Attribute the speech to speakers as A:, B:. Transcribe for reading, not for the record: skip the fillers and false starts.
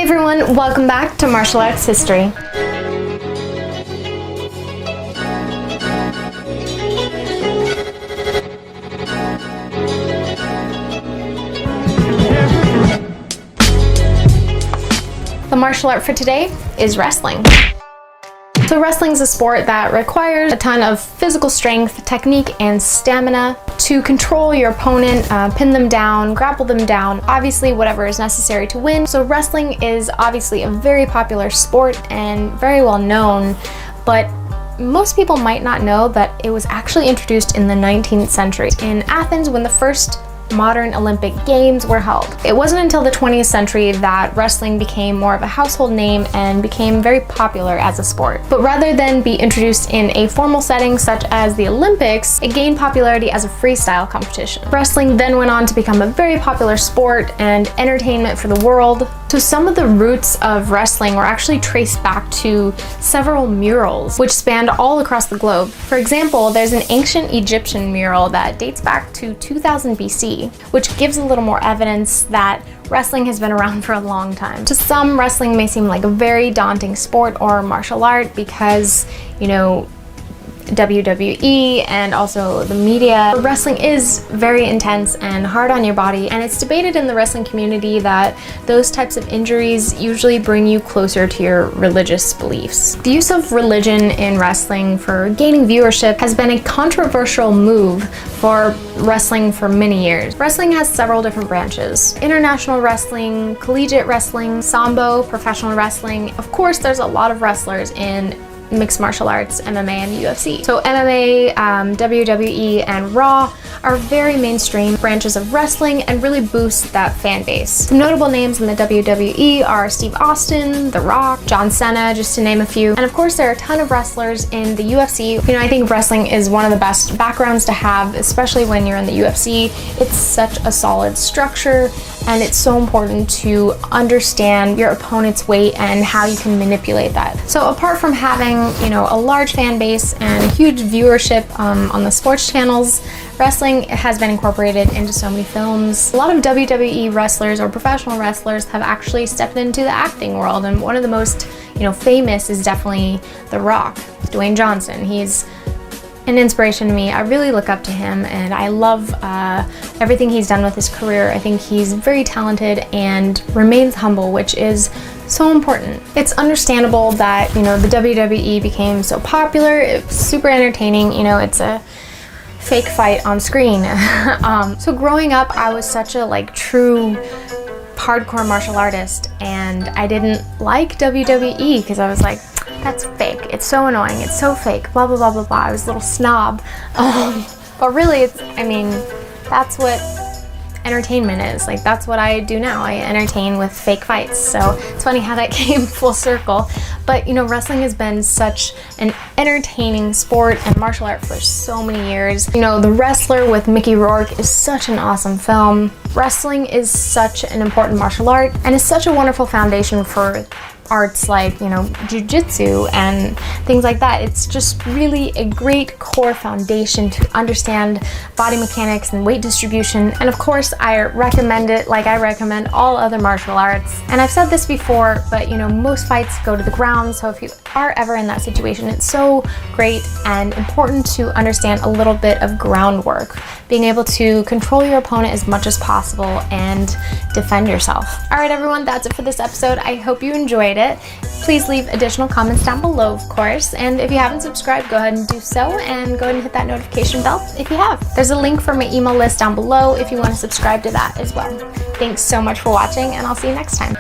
A: Hey everyone, welcome back to Martial Arts History. The martial art for today is wrestling. So wrestling is a sport that requires a ton of physical strength, technique, and stamina to control your opponent, pin them down, grapple them down, obviously whatever is necessary to win. So wrestling is obviously a very popular sport and very well known, but most people might not know that it was actually introduced in the 19th century in Athens when the first modern Olympic Games were held. It wasn't until the 20th century that wrestling became more of a household name and became very popular as a sport. But rather than be introduced in a formal setting such as the Olympics, it gained popularity as a freestyle competition. Wrestling then went on to become a very popular sport and entertainment for the world. So some of the roots of wrestling were actually traced back to several murals which spanned all across the globe. For example, there's an ancient Egyptian mural that dates back to 2000 BC, which gives a little more evidence that wrestling has been around for a long time. To some, wrestling may seem like a very daunting sport or martial art because, you know, WWE and also the media. Wrestling is very intense and hard on your body, and it's debated in the wrestling community that those types of injuries usually bring you closer to your religious beliefs. The use of religion in wrestling for gaining viewership has been a controversial move for wrestling for many years. Wrestling has several different branches: international wrestling, collegiate wrestling, sambo, professional wrestling. Of course, there's a lot of wrestlers in mixed martial arts, MMA, and UFC. So MMA, WWE, and Raw are very mainstream branches of wrestling and really boost that fan base. Some notable names in the WWE are Steve Austin, The Rock, John Cena, just to name a few. And of course, there are a ton of wrestlers in the UFC. You know, I think wrestling is one of the best backgrounds to have, especially when you're in the UFC. It's such a solid structure, and it's so important to understand your opponent's weight and how you can manipulate that. So apart from having, you know, a large fan base and huge viewership on the sports channels, wrestling has been incorporated into so many films. A lot of WWE wrestlers or professional wrestlers have actually stepped into the acting world, and one of the most, you know, famous is definitely The Rock, Dwayne Johnson. He's an inspiration to me. I really look up to him, and I love everything he's done with his career. I think he's very talented and remains humble, which is so important. It's understandable that, you know, the WWE became so popular. It's super entertaining. You know, it's a fake fight on screen. So growing up, I was such a true hardcore martial artist, and I didn't like WWE because I was like, that's fake, it's so annoying, it's so fake, blah blah blah blah blah. I was a little snob, but really that's what entertainment is. Like, that's what I do now. I entertain with fake fights. So it's funny how that came full circle. But you know, wrestling has been such an entertaining sport and martial art for so many years. You know, The Wrestler with Mickey Rourke is such an awesome film. Wrestling is such an important martial art and is such a wonderful foundation for arts like, you know, jiu-jitsu and things like that. It's just really a great core foundation to understand body mechanics and weight distribution. And of course, I recommend it like I recommend all other martial arts. And I've said this before, but you know, most fights go to the ground. So if you are ever in that situation, it's so great and important to understand a little bit of groundwork, being able to control your opponent as much as possible and defend yourself. All right, everyone, that's it for this episode. I hope you enjoyed it. Please leave additional comments down below, of course. And if you haven't subscribed, go ahead and do so, and go ahead and hit that notification bell if you have. There's a link for my email list down below if you want to subscribe to that as well. Thanks so much for watching, and I'll see you next time.